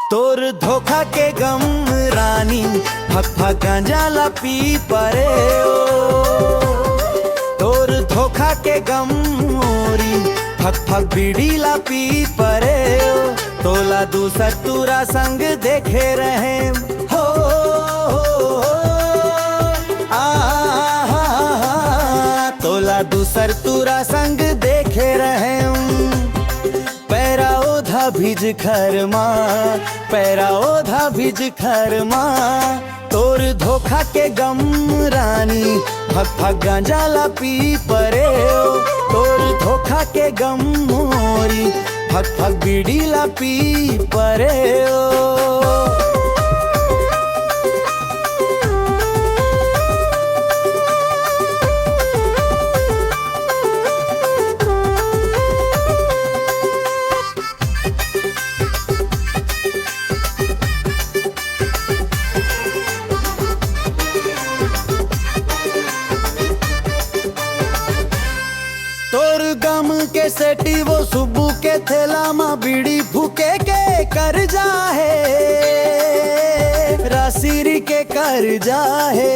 तोर धोखा के गम रानी फक फक गांजा पी परे ओ। तोर धोखा के गम मोरी फक फक बीड़ी ला पी परे ओ। तोला दूसर तुरा संग देखे रहे हो, तोला दूसर तुरा संग देखे रहे। पैरा ओधा भिज खरमा, पैरा ओधा भिज खरमा। तोर धोखा के गम रानी फक फक गांजा ला पी परे ओ। तोर धोखा के गम मोरी फक फक बीड़ी ला पी परे ओ। तोर गम के सेटी वो सुबह के थेला मा बीड़ी फूके के कर जाहे, रासिरी के कर जाहे।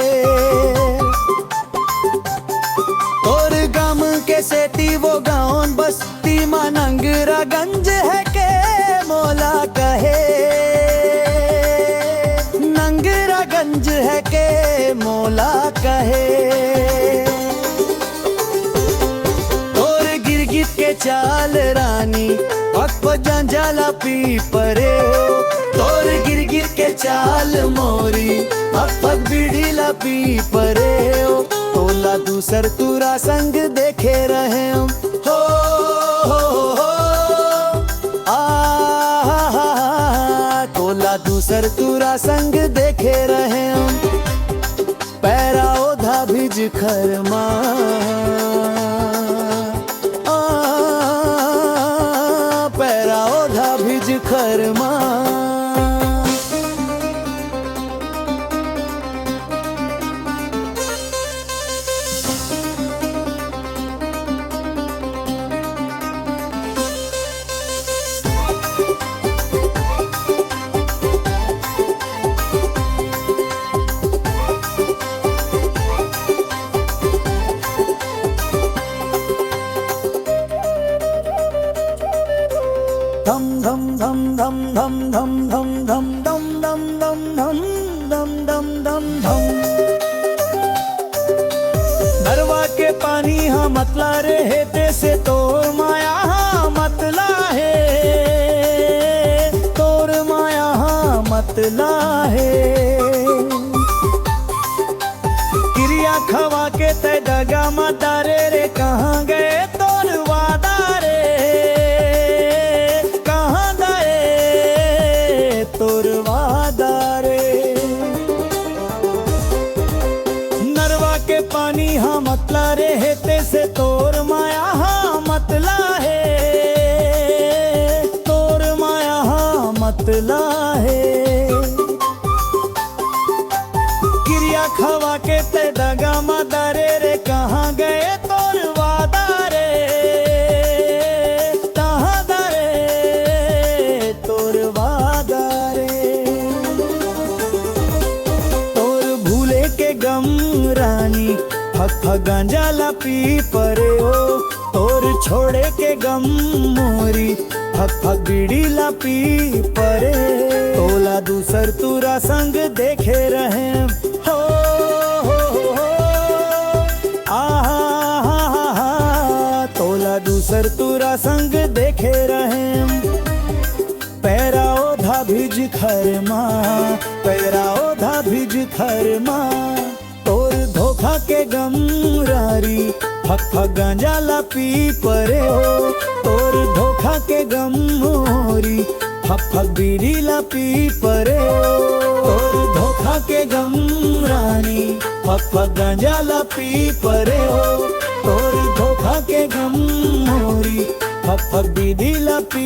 तोर गम के सेटी वो गाँव बस्ती मा नंगरा गंज है के मोला कहे, नंगरा गंज है के मोला कहे। के चाल रानी फक जंजाला पी परे हो। तोर गिर गिर के चाल मोरी फक बीड़ी ला पी परे हो। तोला दूसर तुरा संग देखे रहे हम हो, तोला दूसर तुरा संग देखे रहे हम। पैरा ओधा भिज खरमा, पैरा ओधा भिज खरमा। धम धम धम धम धम धम धम धम धम धम धम धम धम धम धम धम। नरवा के पानी हाँ मतला रे हेते से तोर माया हाँ मतला है, तोर माया हाँ मतला है। क्रिया खवा के ते दगा मतारे रे कहाँ गए तोर वादा रे, तोर वादा रे। नरवा के पानी हाँ मतला रे हेते से तोर माया हाँ मतला है, तोर माया हाँ मतला है। क्रिया खवा के ते दगा मदारे रे कहाँ गए तोर वादा रे, कहाँ दरे तोर वादा रे। तोर भूले के गम रानी फक फक गांजा ला पी परे हो। तोर छोड़े के गम मोरी फक फक बीड़ी ला पी परे। तोला दूसर तुरा संग देखे रहे हो, तोला दूसर तुरा संग देखे रहे। पैरा ओधा भिज खरमा, पैरा ओधा भिज खरमा। तोर धोखा के गम रारी फक फक गांजा ला पी परे हो। तोर धोखा के गम मोरी फक फक बीड़ी ला पी परे हो। तोर धोखा के गम रानी फक फक गांजा ला पी परे हो। तोर धोखा के गम मोरी फक फक बीड़ी ला पी